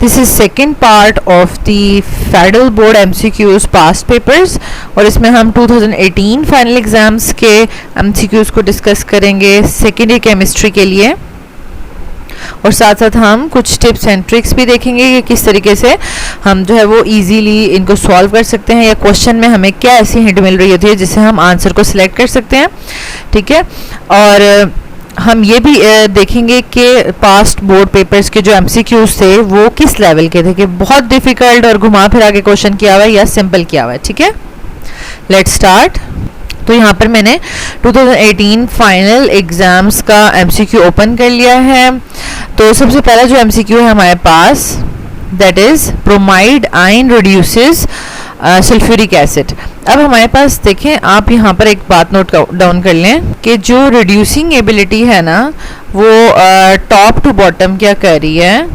This is second part of the federal board MCQs past papers और इसमें हम 2018 final exams के MCQs को डिस्कस करेंगे सेकेंड ईयर केमिस्ट्री के लिए, और साथ साथ हम कुछ टिप्स एंड ट्रिक्स भी देखेंगे कि किस तरीके से हम जो है वो इजीली इनको सॉल्व कर सकते हैं, या क्वेश्चन में हमें क्या ऐसी हिंट मिल रही होती है जिससे हम आंसर को सिलेक्ट कर सकते हैं। ठीक है, और हम ये भी देखेंगे कि पास्ट बोर्ड पेपर्स के जो MCQs थे वो किस लेवल के थे, कि बहुत डिफिकल्ट और घुमा फिरा के क्वेश्चन किया हुआ है या सिंपल किया हुआ है। ठीक है, लेट्स स्टार्ट। तो यहाँ पर मैंने 2018 फाइनल एग्जाम्स का MCQ ओपन कर लिया है। तो सबसे पहला जो MCQ है हमारे पास, that is bromide ion reduces sulphuric acid. अब हमारे पास देखें, आप यहाँ पर एक बात नोट डाउन कर लें कि जो रिड्यूसिंग एबिलिटी है ना वो टॉप टू बॉटम क्या कर रही है,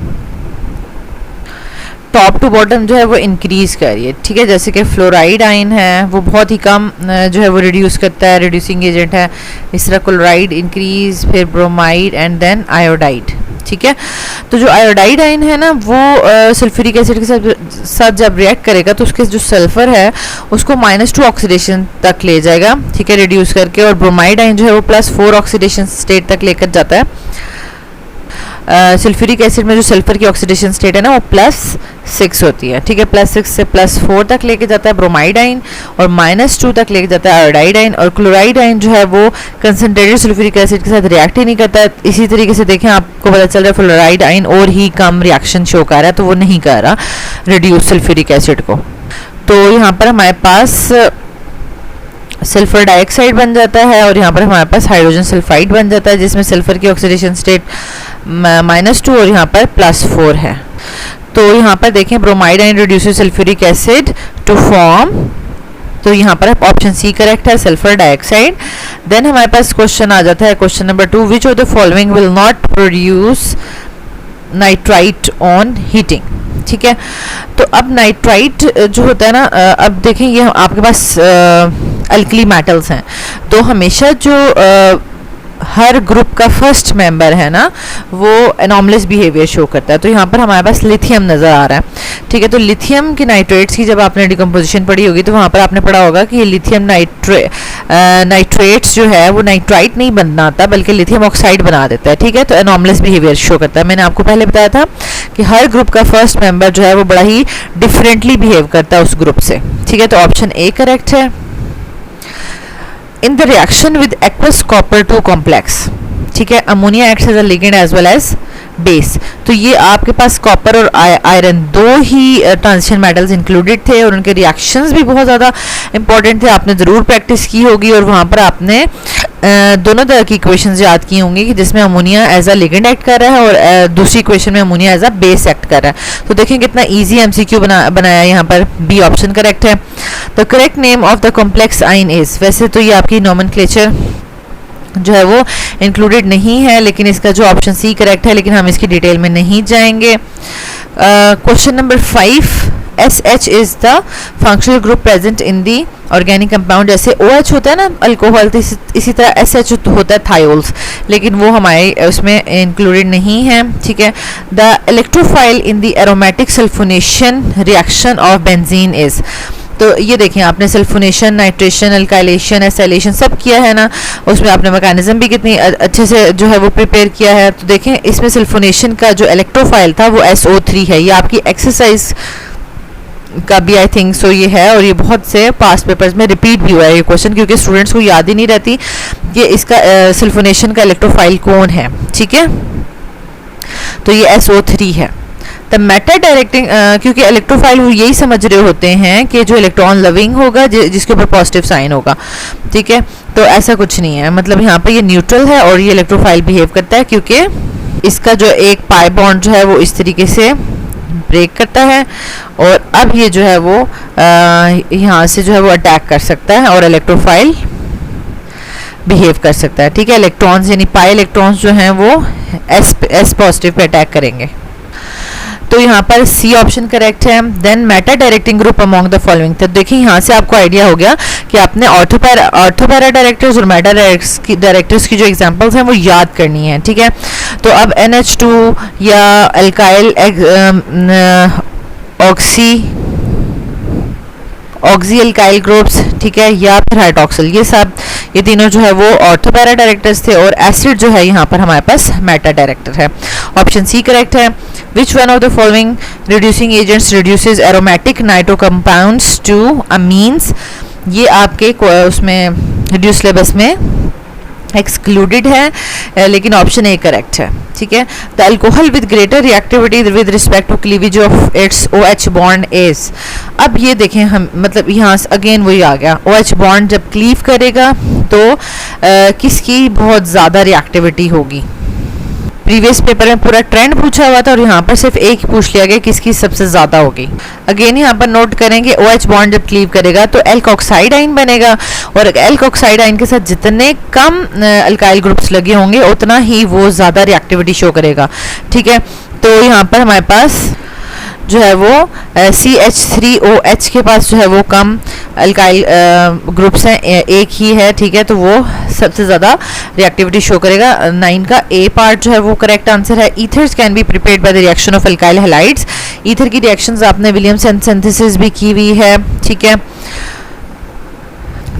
टॉप टू बॉटम जो है वो इंक्रीज कर रही है। ठीक है, जैसे कि फ्लोराइड आयन है वो बहुत ही कम जो है वो रिड्यूस करता है, रिड्यूसिंग एजेंट है। इस तरह क्लोराइड इंक्रीज, फिर ब्रोमाइड एंड देन आयोडाइड। ठीक है, तो जो आयोडाइड आयन है ना वो सल्फ्यूरिक एसिड के साथ जब रिएक्ट करेगा तो उसके जो सल्फर है उसको -2 ऑक्सीडेशन तक ले जाएगा। ठीक है, रिड्यूस करके, और ब्रोमाइड आयन जो है वो +4 ऑक्सीडेशन स्टेट तक लेकर जाता है। सल्फ्यूरिक एसिड में जो सल्फर की ऑक्सीडेशन स्टेट है ना वो +6 होती है। ठीक है, +6 से +4 तक लेके जाता है ब्रोमाइड आयन, और -2 तक लेके जाता है आयोडाइड आयन। और क्लोराइड आयन जो है वो कंसनट्रेटेड सल्फ्यूरिक एसिड के साथ रिएक्ट ही नहीं करता है। इसी तरीके से देखें, आपको पता चल रहा है फ्लोराइड आयन और ही कम रिएक्शन शो कर रहा है, तो वो नहीं कर रहा रिड्यूस सल्फ्यूरिक एसिड को। तो यहाँ पर हमारे पास सल्फर डाइऑक्साइड बन जाता है, और यहाँ पर हमारे पास हाइड्रोजन सल्फाइड बन जाता है जिसमें सल्फर की ऑक्सीडेशन स्टेट -2 और यहाँ पर +4 है। तो यहाँ पर देखें, bromide ion reduces sulphuric acid to form, तो यहाँ पर ऑप्शन सी करेक्ट है, सल्फर डाइऑक्साइड। देन हमारे पास क्वेश्चन आ जाता है, question number 2, which of the following will not produce nitrite on heating. ठीक है, तो अब नाइट्राइट जो होता है ना, अब देखें ये आपके पास अल्कली मेटल्स हैं, तो हमेशा जो हर ग्रुप का फर्स्ट मेंबर है ना वो एनॉमलस बिहेवियर शो करता है। तो यहाँ पर हमारे पास लिथियम नज़र आ रहा है। ठीक है, तो लिथियम के नाइट्रेट्स की जब आपने डिकम्पोजिशन पढ़ी होगी तो वहाँ पर आपने पढ़ा होगा कि लिथियम नाइट्रेट्स जो है वो नाइट्राइट नहीं बनाता बल्कि लिथियम ऑक्साइड बना देता है। ठीक है, तो एनॉमलस बिहेवियर शो करता है। मैंने आपको पहले बताया था कि हर ग्रुप का फर्स्ट मेंबर जो है वो बड़ा ही डिफरेंटली बिहेव करता है उस ग्रुप से। ठीक है, तो ऑप्शन ए करेक्ट है। In the reaction with aqueous copper 2 complex, ठीक है, ammonia acts as a ligand as well as base. तो ये आपके पास कॉपर और आयरन दो ही ट्रांजिशन मेटल्स इंक्लूडेड थे, और उनके रिएक्शंस भी बहुत ज़्यादा इंपॉर्टेंट थे। आपने ज़रूर प्रैक्टिस की होगी, और वहाँ पर आपने दोनों तरह की इक्वेशंस याद की होंगी कि जिसमें ammonia as a ligand act कर रहा है और दूसरी इक्वेशन में ammonia as a base act कर रहा है। तो देखें कितना ईजी MCQ बनाया यहाँ पर। बी ऑप्शन करेक्ट है। The correct name of the complex ion is, वैसे तो ये आपकी नोमेनक्लेचर जो है वो इंक्लूडेड नहीं है, लेकिन इसका जो ऑप्शन सी करेक्ट है, लेकिन हम इसकी डिटेल में नहीं जाएंगे। Question number 5, SH is the functional group present in the organic compound. जैसे OH होता है ना अल्कोहल, तो इसी तरह SH होता है थायोल्स, लेकिन वो हमारे उसमें इंक्लूडेड नहीं है। ठीक है, the electrophile in the aromatic sulphonation reaction of benzene is. तो ये देखें, आपने सल्फोनेशन, नाइट्रेशन, अल्काइलेशन, एसाइलेशन सब किया है ना, उसमें आपने मैकेनिज्म भी कितनी अच्छे से जो है वो प्रिपेयर किया है। तो देखें, इसमें सल्फोनेशन का जो इलेक्ट्रोफाइल था वो SO3 है। ये आपकी एक्सरसाइज का भी आई थिंक सो ये है, और ये बहुत से पास्ट पेपर्स में रिपीट भी हुआ है ये क्वेश्चन, क्योंकि स्टूडेंट्स को याद ही नहीं रहती कि इसका सल्फोनेशन का इलेक्ट्रोफाइल कौन है। ठीक है, तो ये SO3 है। द मैटर डायरेक्टिंग, क्योंकि इलेक्ट्रोफाइल वो यही समझ रहे होते हैं कि जो इलेक्ट्रॉन लविंग होगा जिसके ऊपर पॉजिटिव साइन होगा। ठीक है, तो ऐसा कुछ नहीं है, मतलब यहाँ पे ये न्यूट्रल है और ये इलेक्ट्रोफाइल बिहेव करता है क्योंकि इसका जो एक पाई बॉन्ड जो है वो इस तरीके से ब्रेक करता है, और अब ये जो है वो यहाँ से जो है वो अटैक कर सकता है और इलेक्ट्रोफाइल बिहेव कर सकता है। ठीक है, इलेक्ट्रॉन्स यानी पाई इलेक्ट्रॉन्स जो हैं वो एस पॉजिटिव पे अटैक करेंगे। तो यहाँ पर सी ऑप्शन करेक्ट है। Then meta directing group among the following, तो देखिए यहाँ से आपको आइडिया हो गया कि आपने ऑर्थोपैरा डायरेक्टर्स और मेटा डायरेक्टर्स की जो एग्जांपल्स हैं वो याद करनी है, ठीक है। तो अब NH2 या अल्काइल ऑक्सी अल्काइल ग्रुप्स, ठीक है, या फिर हाइड्रोक्सिल, ये तीनों जो है वो ऑर्थोपैरा डायरेक्टर्स थे और एसिड जो है यहाँ पर हमारे पास मेटा डायरेक्टर है। ऑप्शन सी करेक्ट है। Which one of the following reducing agents reduces aromatic nitro compounds to amines, ये आपके उसमें रिड्यूस सिलेबस में एक्सक्लूडेड है, लेकिन ऑप्शन ए करेक्ट है, ठीक है। The alcohol with greater reactivity with respect to cleavage of its OH bond is, अब ये देखें हम, मतलब यहाँ अगेन वही आ गया, OH बॉन्ड जब क्लीव करेगा तो किसकी बहुत ज़्यादा रिएक्टिविटी होगी। प्रीवियस पेपर में पूरा ट्रेंड पूछा हुआ था और यहाँ पर सिर्फ एक पूछ लिया गया किसकी सबसे ज़्यादा होगी। अगेन यहाँ पर नोट करेंगे OH बॉन्ड जब क्लीव करेगा तो एल्कोक्साइड आइन बनेगा और एल्कोक्साइड आइन के साथ जितने कम अल्काइल ग्रुप्स लगे होंगे उतना ही वो ज़्यादा रिएक्टिविटी शो करेगा, ठीक है। तो यहाँ पर हमारे पास जो है वो CH3OH के पास जो है वो कम अल्काइल ग्रुप्स हैं, एक ही है, ठीक है, तो वो सबसे ज़्यादा रिएक्टिविटी शो करेगा। 9 का ए पार्ट जो है वो करेक्ट आंसर है। Ethers can be prepared by the reaction of alkyl halides, ether की रिएक्शंस आपने विलियमसन सिंथेसिस भी की हुई है, ठीक है।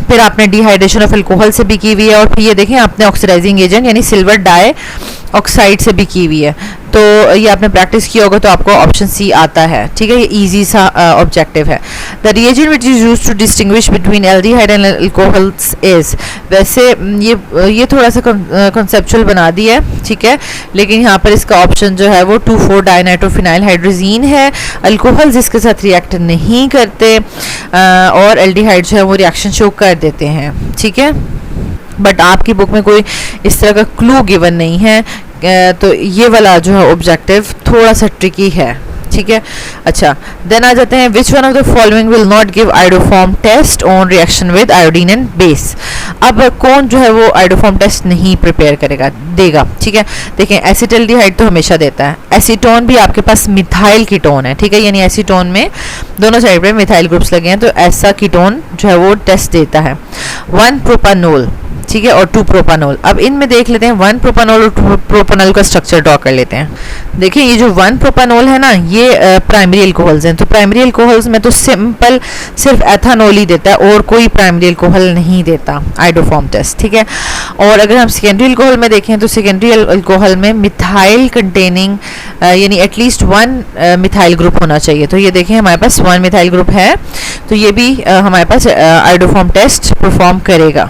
फिर आपने डिहाइड्रेशन ऑफ अल्कोहल से भी की हुई है और फिर ये देखें आपने ऑक्सीडाइजिंग एजेंट यानी सिल्वर डाई ऑक्साइड से भी की हुई है। तो ये आपने प्रैक्टिस किया होगा तो आपको ऑप्शन सी आता है, ठीक है, ये इजी सा ऑब्जेक्टिव है। The reagent which is used to distinguish between aldehyde and alcohols is, वैसे ये थोड़ा सा कॉन्सेप्चुअल बना दिया है, ठीक है, लेकिन यहाँ पर इसका ऑप्शन जो है वो 2,4 डाइनाइट्रोफिनाइल हाइड्रोजीन है। अल्कोहल्स इसके साथ रिएक्ट नहीं करते और एल्डिहाइड जो है वो रिएक्शन शो कर देते हैं, ठीक है, बट आपकी बुक में कोई इस तरह का क्लू गिवन नहीं है, तो ये वाला जो है ऑब्जेक्टिव थोड़ा सा ट्रिकी है, ठीक है। अच्छा, देन आ जाते हैं which one of the following will not give iodoform test on reaction with iodine and base, अब कौन जो है वो आयोडोफॉर्म टेस्ट नहीं प्रिपेयर देगा, ठीक है। देखें एसिटल्डिहाइड तो हमेशा देता है, एसीटोन भी आपके पास मिथाइल कीटोन है, ठीक है, यानी एसीटोन में दोनों साइड पे मिथाइल ग्रुप्स लगे हैं तो ऐसा कीटोन जो है वो टेस्ट देता है। 1 प्रोपानोल, ठीक है, और 2 प्रोपानोल। अब इनमें देख लेते हैं 1 प्रोपानोल और 2 प्रोपानोल का स्ट्रक्चर ड्रॉ कर लेते हैं। देखिए ये जो 1 प्रोपानोल है ना, ये प्राइमरी अल्कोहल्स हैं, तो प्राइमरी अल्कोहल्स में तो सिंपल सिर्फ एथानोल ही देता है और कोई प्राइमरी अल्कोहल नहीं देता आयोडोफॉर्म टेस्ट, ठीक है। और अगर हम सेकेंडरी अल्कोहल में देखें तो सेकेंडरी अल्कोहल में मिथाइल कंटेनिंग यानी एटलीस्ट 1 मिथाइल ग्रुप होना चाहिए, तो ये देखें हमारे पास 1 मिथाइल ग्रुप है, तो ये भी हमारे पास आयोडोफॉर्म टेस्ट परफॉर्म करेगा।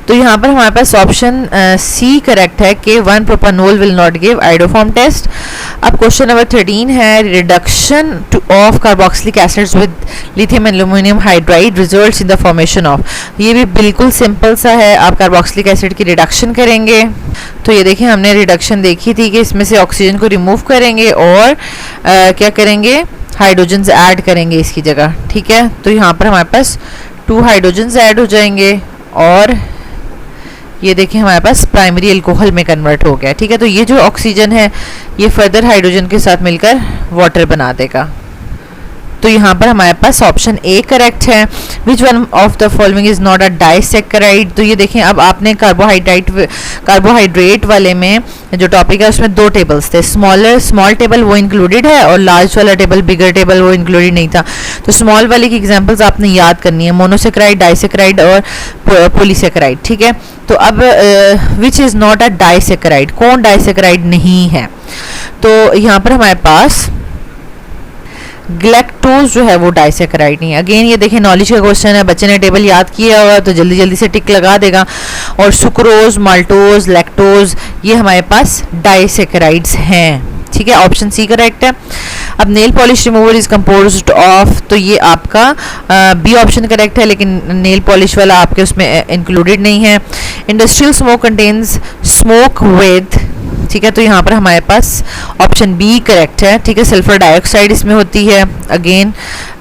तो यहाँ पर हमारे पास ऑप्शन सी करेक्ट है कि 1 propanol will not give iodoform test. अब क्वेश्चन नंबर 13 है reduction of carboxylic acids with lithium aluminium hydride results in the formation of, ये भी बिल्कुल सिंपल सा है, आप कार्बोक्सिलिक एसिड की रिडक्शन करेंगे। तो ये देखिए हमने रिडक्शन देखी थी कि इसमें से ऑक्सीजन को रिमूव करेंगे और क्या करेंगे, हाइड्रोजन्स ऐड करेंगे इसकी जगह, ठीक है। तो यहाँ पर हमारे पास 2 हाइड्रोजन्स ऐड हो जाएंगे और ये देखिए हमारे पास प्राइमरी अल्कोहल में कन्वर्ट हो गया, ठीक है। तो ये जो ऑक्सीजन है ये फर्दर हाइड्रोजन के साथ मिलकर वाटर बना देगा। तो यहाँ पर हमारे पास ऑप्शन ए करेक्ट है। Which one of the following is not a disaccharide, तो ये देखें अब आपने कार्बोहाइड्रेट वाले में जो टॉपिक है उसमें 2 टेबल्स थे, स्मॉल टेबल वो इंक्लूडेड है और लार्ज वाला टेबल बिगर टेबल वो इंक्लूडेड नहीं था। तो स्मॉल वाले की एग्जांपल्स आपने याद करनी है, मोनोसेक्राइड, डाइसेक्राइड और पॉलीसेक्राइड, ठीक है। तो अब which is not a disaccharide, कौन डाइसेक्राइड नहीं है, तो यहाँ पर हमारे पास ग्लैक्टोज जो है वो डाइसेक्राइड नहीं है। अगेन ये देखिए नॉलेज का क्वेश्चन है, बच्चे ने टेबल याद किया हुआ तो जल्दी जल्दी से टिक लगा देगा। और सुक्रोज, माल्टोज, लैक्टोज ये हमारे पास डाइसेक्राइड्स हैं, ठीक है, ऑप्शन सी करेक्ट है। अब nail polish remover is composed of, तो ये आपका बी ऑप्शन करेक्ट है, लेकिन नेल पॉलिश वाला आपके उसमें इंक्लूडेड नहीं है। Industrial smoke contains smoke with, ठीक है, तो यहाँ पर हमारे पास ऑप्शन बी करेक्ट है, ठीक है, सल्फर डाइऑक्साइड इसमें होती है। अगेन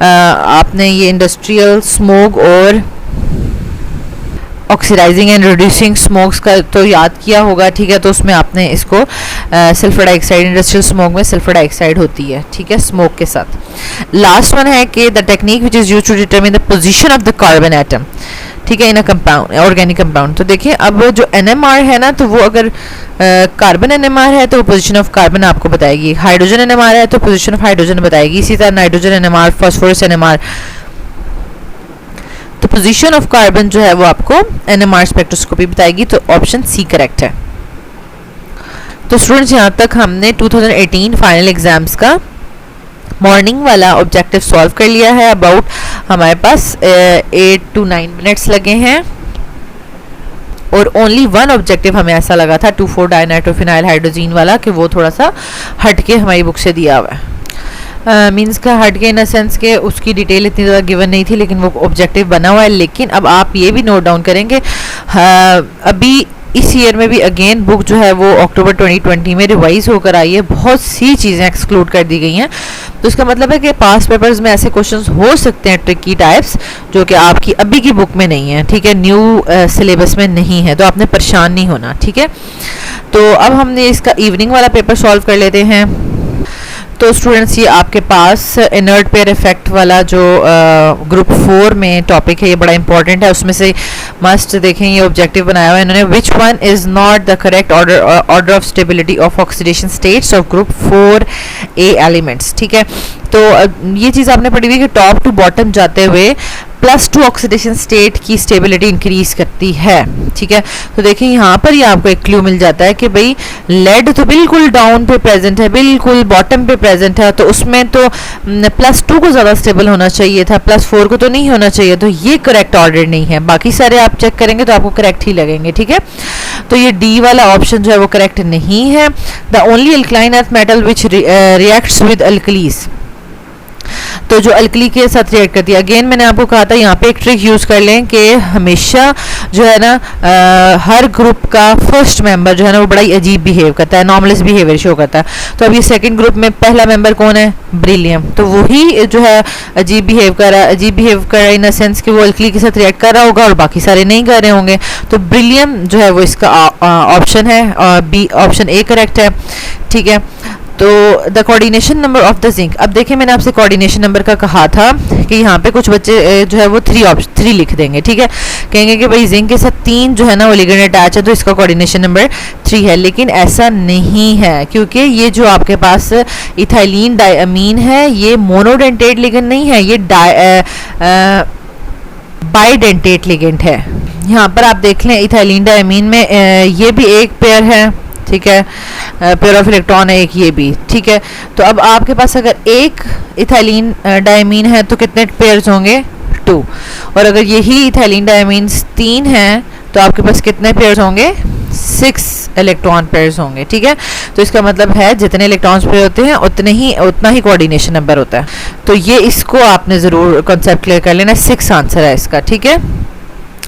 आपने ये इंडस्ट्रियल स्मोक और ऑक्सीडाइजिंग एंड रिड्यूसिंग स्मोक्स का तो याद किया होगा, ठीक है, तो उसमें आपने इसको सल्फर डाइऑक्साइड, इंडस्ट्रियल स्मोक में सल्फर डाइऑक्साइड होती है, ठीक है, स्मोक के साथ। लास्ट वन है कि the technique which is used to determine the position of the carbon atom, ठीक है, in a compound, organic compound. तो देखिए अब जो NMR है ना, तो वो अगर कार्बन NMR है तो पोजीशन ऑफ कार्बन आपको बताएगी, हाइड्रोजन NMR है तो पोजीशन ऑफ हाइड्रोजन बताएगी, इसी तरह नाइट्रोजन NMR, फास्फोरस NMR, तो पोजीशन ऑफ कार्बन जो है वो आपको NMR स्पेक्ट्रोस्कोपी बताएगी। तो ऑप्शन सी करेक्ट है। तो स्टूडेंट्स यहाँ तक हमने 2018 फाइनल एग्जाम्स का मॉर्निंग वाला ऑब्जेक्टिव सॉल्व कर लिया है। अबाउट हमारे पास 8 to 9 मिनट्स लगे हैं और ओनली वन ऑब्जेक्टिव हमें ऐसा लगा था 2,4 डाइनाइट्रोफिनाइल हाइड्रोजीन वाला कि वो थोड़ा सा हटके हमारी बुक से दिया हुआ है। मींस का हटके इन अ सेंस के उसकी डिटेल इतनी ज़्यादा गिवन नहीं थी, लेकिन वो ऑब्जेक्टिव बना हुआ है। लेकिन अब आप ये भी नोट डाउन करेंगे, अभी इस ईयर में भी अगेन बुक जो है वो अक्टूबर 2020 में रिवाइज होकर आई है, बहुत सी चीज़ें एक्सक्लूड कर दी गई हैं। तो इसका मतलब है कि पास पेपर्स में ऐसे क्वेश्चंस हो सकते हैं ट्रिकी टाइप्स जो कि आपकी अभी की बुक में नहीं है, ठीक है, न्यू सिलेबस में नहीं है, तो आपने परेशान नहीं होना, ठीक है। तो अब हमने इसका इवनिंग वाला पेपर सॉल्व कर लेते हैं। तो स्टूडेंट्स ये आपके पास इनर्ट पेयर इफेक्ट वाला जो ग्रुप 4 में टॉपिक है, ये बड़ा इंपॉर्टेंट है, उसमें से मस्ट देखें, ये ऑब्जेक्टिव बनाया हुआ है इन्होंने, which one is not the correct order of stability of oxidation states of group 4A elements, ठीक है। तो ये चीज़ आपने पढ़ी हुई कि टॉप टू बॉटम जाते हुए +2 ऑक्सीडेशन स्टेट की स्टेबिलिटी इंक्रीज करती है, ठीक है। तो देखिए यहाँ पर ही आपको एक क्लू मिल जाता है कि भाई लेड तो बिल्कुल डाउन पे प्रेजेंट है, बिल्कुल बॉटम पे प्रेजेंट है, तो उसमें तो +2 को ज़्यादा स्टेबल होना चाहिए था, +4 को तो नहीं होना चाहिए, तो ये करेक्ट ऑर्डर नहीं है। बाकी सारे आप चेक करेंगे तो आपको करेक्ट ही लगेंगे, ठीक है। तो ये डी वाला ऑप्शन जो है वो करेक्ट नहीं है। The only alkaline earth metal which reacts with alkalis, तो जो अल्कली के साथ रिएक्ट करती है, अगेन मैंने आपको कहा था यहाँ पे एक ट्रिक यूज़ कर लें कि हमेशा जो है ना हर ग्रुप का फर्स्ट मेंबर जो है ना वो बड़ा ही अजीब बिहेव करता है, नॉर्मलेस बिहेवियर शो करता है। तो अब ये सेकंड ग्रुप में पहला मेंबर कौन है, ब्रिलियम, तो वही जो है अजीब बिहेव कर रहा है, अजीब बिहेव कर रहा है इन द सेंस कि वो अल्कली के साथ रिएक्ट कर रहा होगा और बाकी सारे नहीं कर रहे होंगे। तो ब्रिलियम जो है वो इसका ऑप्शन है, बी ऑप्शन ए करेक्ट है, ठीक है। तो the coordination number of the zinc, अब देखिए मैंने आपसे कोऑर्डिनेशन नंबर का कहा था कि यहाँ पे कुछ बच्चे जो है वो 3 लिख देंगे, ठीक है, कहेंगे कि भाई जिंक के साथ 3 जो है ना वो लिगेंड अटैच है तो इसका कोऑर्डिनेशन नंबर 3 है, लेकिन ऐसा नहीं है, क्योंकि ये जो आपके पास इथाइलिन डायमीन है ये मोनोडेंटेट लिगेंड नहीं है, ये बाइडेंटेट लिगेंड है। यहाँ पर आप देख लें इथाइलिन डायमीन में ये भी एक पेयर है, ठीक है, पेयर ऑफ इलेक्ट्रॉन है एक, ये भी, ठीक है। तो अब आपके पास अगर एक इथाइलिन डायमीन है तो कितने पेयर्स होंगे, 2, और अगर यही इथाइलिन डायमीन 3 हैं तो आपके पास कितने पेयर्स होंगे, 6 इलेक्ट्रॉन पेयर्स होंगे, ठीक है। तो इसका मतलब है जितने इलेक्ट्रॉन्स पेयर होते हैं उतना ही कोऑर्डिनेशन नंबर होता है। तो ये इसको आपने ज़रूर कॉन्सेप्ट क्लियर कर लेना, 6 आंसर है इसका, ठीक है।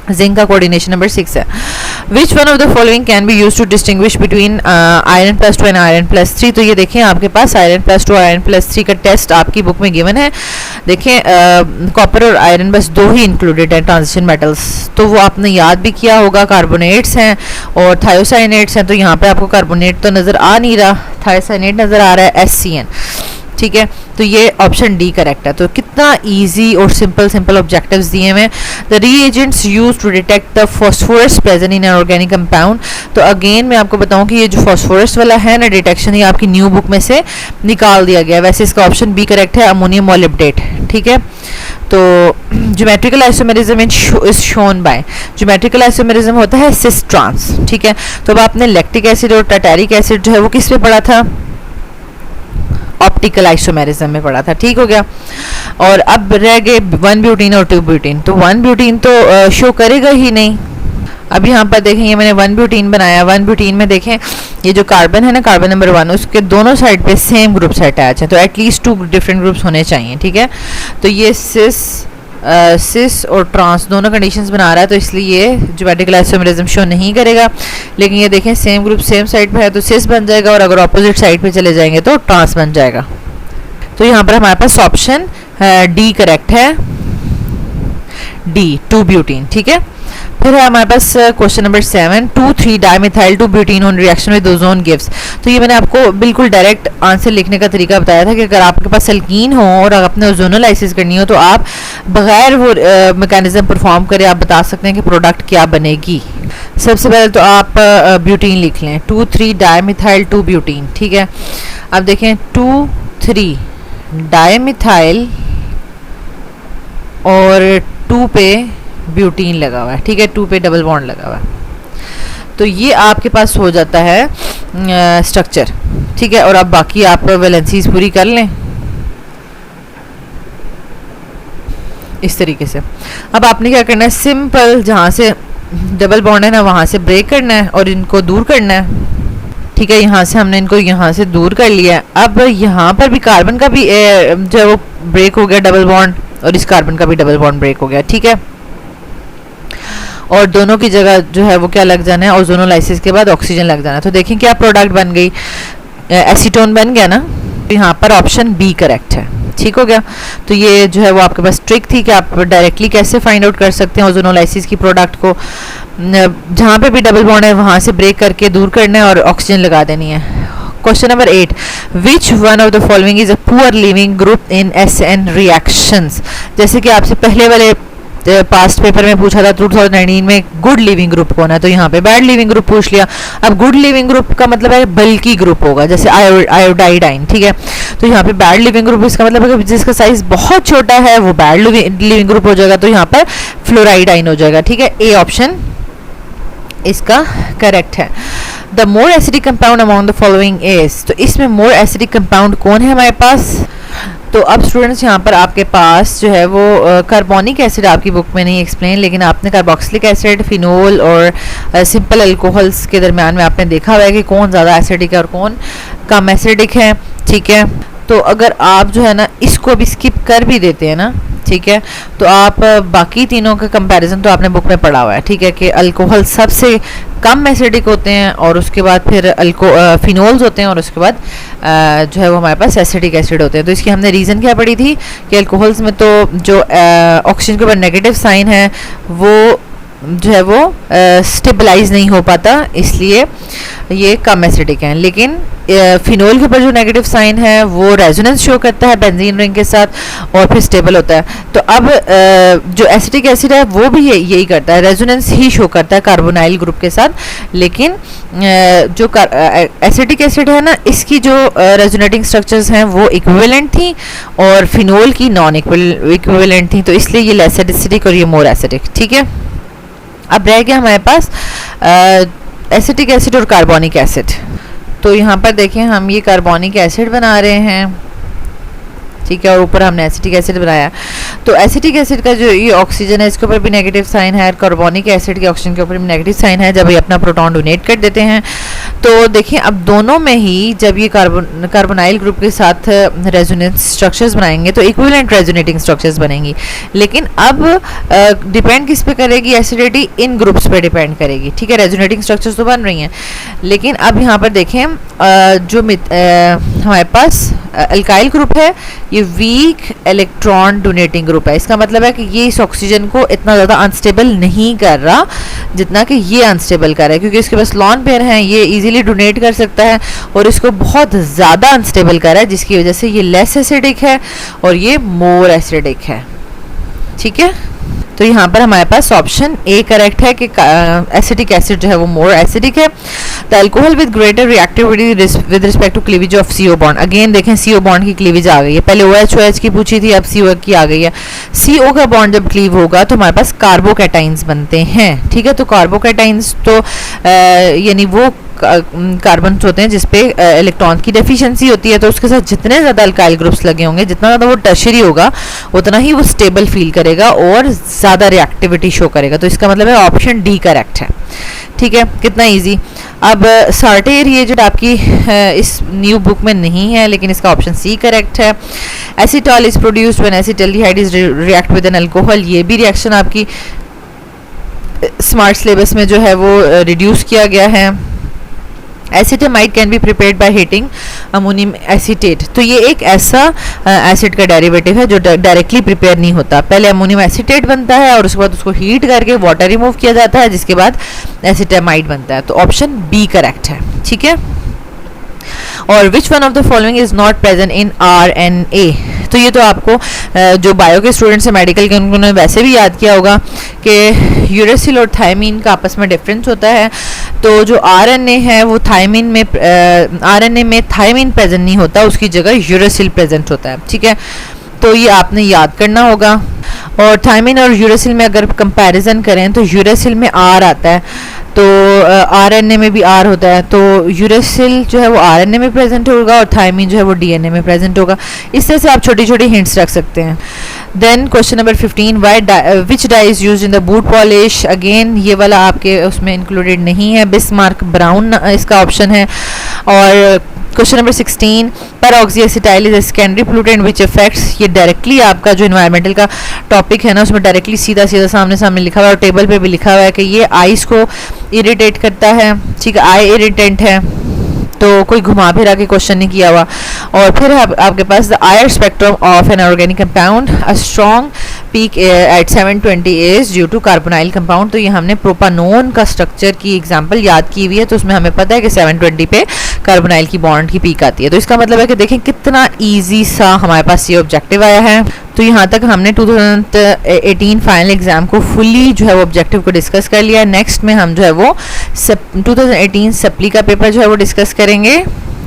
जिंक का कोऑर्डिनेशन नंबर 6 है। Which one of the following can be use to distinguish between iron +2 and iron +3, तो ये देखें आपके पास आयरन +2 और आयरन +3 का टेस्ट आपकी बुक में गिवन है। देखें कॉपर और आयरन बस 2 ही इंक्लूडेड है ट्रांजिशन मेटल्स, तो वो आपने याद भी किया होगा, कार्बोनेट्स हैं और थायोसाइनेट्स हैं। तो यहाँ पे आपको कार्बोनेट तो नज़र आ नहीं रहा, थायोसाइनेट नज़र आ रहा है SCN, ठीक है। तो ये ऑप्शन डी करेक्ट है। तो कितना इजी और सिंपल ऑब्जेक्टिव्स दिए हुए। The reagents used to detect the phosphorus present in an organic compound, तो अगेन मैं आपको बताऊं कि ये जो फॉस्फोरस वाला है ना डिटेक्शन, ये आपकी न्यू बुक में से निकाल दिया गया। वैसे इसका ऑप्शन बी करेक्ट है, अमोनियम मॉलिब्डेट, ठीक है। तो geometrical isomerism is shown by, geometrical isomerism होता है सिस ट्रांस, ठीक है। तो अब आपने लैक्टिक एसिड और टाटारिक एसिड जो है वो किस पे पढ़ा था, ऑप्टिकल आइसोमेरिज्म में पढ़ा था, ठीक हो गया। और अब रह गए 1 ब्यूटीन और 2 ब्यूटीन, तो 1 ब्यूटीन तो शो करेगा ही नहीं। अब यहाँ पर देखें ये मैंने 1 ब्यूटीन बनाया, 1 ब्यूटीन में देखें ये जो कार्बन है ना, कार्बन नंबर 1, उसके दोनों साइड पे सेम ग्रुप्स अटैच है, तो एटलीस्ट 2 डिफरेंट ग्रुप्स होने चाहिए, ठीक है। तो ये सिस और ट्रांस दोनों कंडीशंस बना रहा है, तो इसलिए ये ज्योमेट्रिकल आइसोमेरिज्म शो नहीं करेगा। लेकिन ये देखें सेम ग्रुप सेम साइड पे है तो सिस बन जाएगा, और अगर ऑपोजिट साइड पे चले जाएंगे तो ट्रांस बन जाएगा। तो यहाँ पर हमारे पास ऑप्शन डी करेक्ट है, डी 2 ब्यूटीन, ठीक है। फिर है हमारे पास question number 7, 2,3 dimethyl 2 butene on reaction with ozone gives. तो ये मैंने आपको बिल्कुल डायरेक्ट आंसर लिखने का तरीका बताया था कि अगर आपके पास एल्कीन हो और आपने ओजोनोलाइसिस करनी हो तो आप बगैर वो मैकेनिज्म परफॉर्म करे आप बता सकते हैं कि प्रोडक्ट क्या बनेगी। सबसे पहले तो आप ब्यूटीन लिख लें, 2,3 डाइमिथाइल 2 ब्यूटीन। ठीक है, अब देखें 2,3 डाइमिथाइल और 2 पे ब्यूटीन लगा हुआ है। ठीक है, 2 पे डबल बॉन्ड लगा हुआ है, तो ये आपके पास हो जाता है स्ट्रक्चर। ठीक है, और अब बाकी आप वैलेंसीज पूरी कर लें इस तरीके से। अब आपने क्या करना है, सिंपल जहाँ से डबल बॉन्ड है ना वहाँ से ब्रेक करना है और इनको दूर करना है। ठीक है, यहाँ से हमने इनको यहाँ से दूर कर लिया है। अब यहाँ पर भी कार्बन का भी जो है वो ब्रेक हो गया डबल बॉन्ड, और इस कार्बन का भी डबल बॉन्ड ब्रेक हो गया। ठीक है, और दोनों की जगह जो है वो क्या लग जाना है, ओजोनोलाइसिस के बाद ऑक्सीजन लग जाना है। तो देखें क्या प्रोडक्ट बन गई, एसीटोन बन गया ना। यहाँ पर ऑप्शन बी करेक्ट है। ठीक हो गया, तो ये जो है वो आपके पास ट्रिक थी कि आप डायरेक्टली कैसे फाइंड आउट कर सकते हैं ओजोनोलाइसिस की प्रोडक्ट को। जहाँ पे भी डबल बॉन्ड है वहाँ से ब्रेक करके दूर करना है और ऑक्सीजन लगा देनी है। Question number 8, which one of the following is a poor leaving group in SN reactions. जैसे कि आपसे पहले वाले पास्ट पेपर में पूछा था 2019 में गुड लिविंग ग्रुप कौन है, तो यहाँ पे बैड लिविंग ग्रुप पूछ लिया। अब गुड लिविंग ग्रुप का मतलब है बल्की ग्रुप होगा, जैसे आयोडाइडाइन। ठीक है, तो यहाँ पे बैड लिविंग ग्रुप इसका मतलब है कि जिसका साइज बहुत छोटा है वो बैड लिविंग ग्रुप हो जाएगा, तो यहाँ पर फ्लोराइडाइन हो जाएगा। ठीक है, ए ऑप्शन इसका करेक्ट है। The more acidic compound among the following is, तो इसमें मोर एसिडिक कंपाउंड कौन है हमारे पास। तो अब स्टूडेंट्स यहाँ पर आपके पास जो है वो कार्बोनिक एसिड आपकी बुक में नहीं एक्सप्लेन, लेकिन आपने कार्बोक्सिलिक एसिड, फिनोल और सिंपल अल्कोहल्स के दरमियान में आपने देखा हुआ है कि कौन ज़्यादा एसिडिक है और कौन कम एसिडिक है। ठीक है, तो अगर आप जो है ना इसको भी स्किप कर भी देते हैं ना, ठीक है, तो आप बाकी तीनों का कंपैरिजन तो आपने बुक में पढ़ा हुआ है। ठीक है, कि अल्कोहल सबसे कम एसिडिक होते हैं और उसके बाद फिर फिनोल्स होते हैं और उसके बाद जो है वो हमारे पास एसिडिक एसिड होते हैं। तो इसकी हमने रीज़न क्या पढ़ी थी कि अल्कोहल्स में तो जो ऑक्सीजन के ऊपर नेगेटिव साइन है वो जो है वो स्टेबलाइज नहीं हो पाता, इसलिए ये कम एसिडिक हैं। लेकिन फिनोल के ऊपर जो नेगेटिव साइन है वो रेजोनेंस शो करता है बेंजीन रिंग के साथ और फिर स्टेबल होता है। तो अब जो एसिटिक एसिड है वो भी यही करता है, रेजोनेंस ही शो करता है कार्बोनाइल ग्रुप के साथ। लेकिन जो एसिटिक एसिड है ना इसकी जो रेजोनेटिंग स्ट्रक्चर्स हैं वो इक्विवेलेंट थी और फिनोल की नॉन इक्विवेलेंट थी, तो इसलिए ये लेस एसिडिक और ये मोर एसिडिक। ठीक है, अब रह गया हमारे पास एसिटिक एसिड और कार्बोनिक एसिड। तो यहाँ पर देखें हम ये कार्बोनिक एसिड बना रहे हैं, ठीक है, और ऊपर हमने एसिटिक एसिड बनाया। तो एसिटिक एसिड का जो ये ऑक्सीजन है इसके ऊपर भी नेगेटिव साइन है, कार्बोनिक एसिड के ऑक्सीजन के ऊपर भी नेगेटिव साइन है जब ये अपना प्रोटॉन डोनेट कर देते हैं। तो देखिए अब दोनों में ही जब ये कार्बोनाइल ग्रुप के साथ रेजोनेंस स्ट्रक्चर्स बनाएंगे तो इक्विवेलेंट रेजोनेटिंग स्ट्रक्चर्स बनेंगी। लेकिन अब डिपेंड किस पे करेगी, एसिडिटी इन ग्रुप्स पे डिपेंड करेगी। ठीक है, रेजोनेटिंग स्ट्रक्चर्स तो बन रही हैं, लेकिन अब यहाँ पर देखें जो हमारे पास अल्काइल ग्रुप है ये वीक इलेक्ट्रॉन डोनेटिंग ग्रुप है। इसका मतलब है कि ये इस ऑक्सीजन को इतना ज़्यादा अनस्टेबल नहीं कर रहा जितना कि ये अनस्टेबल कर रहा है, क्योंकि इसके पास लॉन पेयर हैं, ये इजीली डोनेट कर सकता है और इसको बहुत ज़्यादा अनस्टेबल कर रहा है, जिसकी वजह से ये लेस एसिडिक है और ये मोर एसिडिक है। ठीक है, तो यहाँ पर हमारे पास ऑप्शन ए करेक्ट है कि एसिटिक एसिड जो है वो मोर एसिडिक है। The alcohol with greater reactivity with respect to cleavage of CO bond. Again देखें CO बॉन्ड की क्लीवेज आ गई है, पहले OH की पूछी थी, अब CO की आ गई है। CO का बॉन्ड जब क्लीव होगा तो हमारे पास कार्बोकैटाइंस बनते हैं। ठीक है, तो कार्बोकैटाइंस तो यानी वो कार्बन होते हैं जिसपे इलेक्ट्रॉन की डेफिशिएंसी होती है, तो उसके साथ जितने ज़्यादा अल्काइल ग्रुप्स लगे होंगे जितना ज़्यादा वो टर्शरी होगा उतना ही वो स्टेबल फील करेगा और ज़्यादा रिएक्टिविटी शो करेगा। तो इसका मतलब है ऑप्शन डी करेक्ट है। ठीक है, कितना इजी। अब सार्टे रिएजेंट आपकी इस न्यू बुक में नहीं है, लेकिन इसका ऑप्शन सी करेक्ट है। Acetal is produced when acetaldehyde is react with an alcohol. ये भी रिएक्शन आपकी स्मार्ट सिलेबस में जो है वो रिड्यूस किया गया है। Acetamide can be prepared by heating ammonium acetate. तो ये एक ऐसा एसिड का डेरिवेटिव है जो डायरेक्टली प्रिपेयर नहीं होता। पहले अमोनियम एसीटेट बनता है और उसके बाद उसको हीट करके वाटर रिमूव किया जाता है, जिसके बाद एसिटामाइड बनता है। तो ऑप्शन बी करेक्ट है, ठीक है। और विच one of the following is not present in RNA। तो ये तो आपको जो बायो के स्टूडेंट्स हैं मेडिकल के, उन्होंने वैसे भी याद किया होगा कि यूरेसिल और थायमीन का आपस में डिफरेंस होता है। तो जो RNA है वो थायमीन में RNA में थायमीन प्रेजेंट नहीं होता, उसकी जगह यूरेसिल प्रेजेंट होता है, ठीक है। तो ये आपने याद करना होगा। और थायमीन और यूरेसिल में अगर कंपैरिजन करें तो यूरेसिल में R आता है, तो RNA में भी R होता है, तो यूरेसिल जो है वो RNA में प्रेजेंट होगा और थायमीन जो है वो DNA में प्रेजेंट होगा। इस तरह से आप छोटी छोटी हिंट्स रख सकते हैं। Then question number 15, which dye is used in the boot polish. Again ये वाला आपके उसमें इंक्लूडेड नहीं है, बिस्मार्क ब्राउन इसका ऑप्शन है। और question number 16, peroxyacetyl is secondary pollutant which affects. ये डायरेक्टली आपका जो एनवायरमेंटल का टॉपिक है ना, उसमें डायरेक्टली सीधा सीधा सामने सामने लिखा हुआ है और टेबल पे भी लिखा हुआ है कि ये आईज को इरिटेट करता है, ठीक है, आई इरिटेंट है। तो कोई घुमा फिरा के क्वेश्चन नहीं किया हुआ। और फिर आपके पास the IR spectrum of an organic compound a strong peak at 720 is due to carbonyl compound. तो ये हमने प्रोपानोन का स्ट्रक्चर की एग्जांपल याद की हुई है, तो उसमें हमें पता है कि 720 पे कार्बोनाइल की बॉन्ड की पीक आती है। तो इसका मतलब है कि देखें कितना ईजी सा हमारे पास ये ऑब्जेक्टिव आया है। तो यहाँ तक हमने 2018 फाइनल एग्जाम को फुली जो है वो ऑब्जेक्टिव को डिस्कस कर लिया है। नेक्स्ट में हम जो है वो 2018 सप्ली का पेपर जो है वो डिस्कस करेंगे।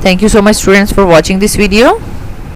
Thank you so much students for watching this video.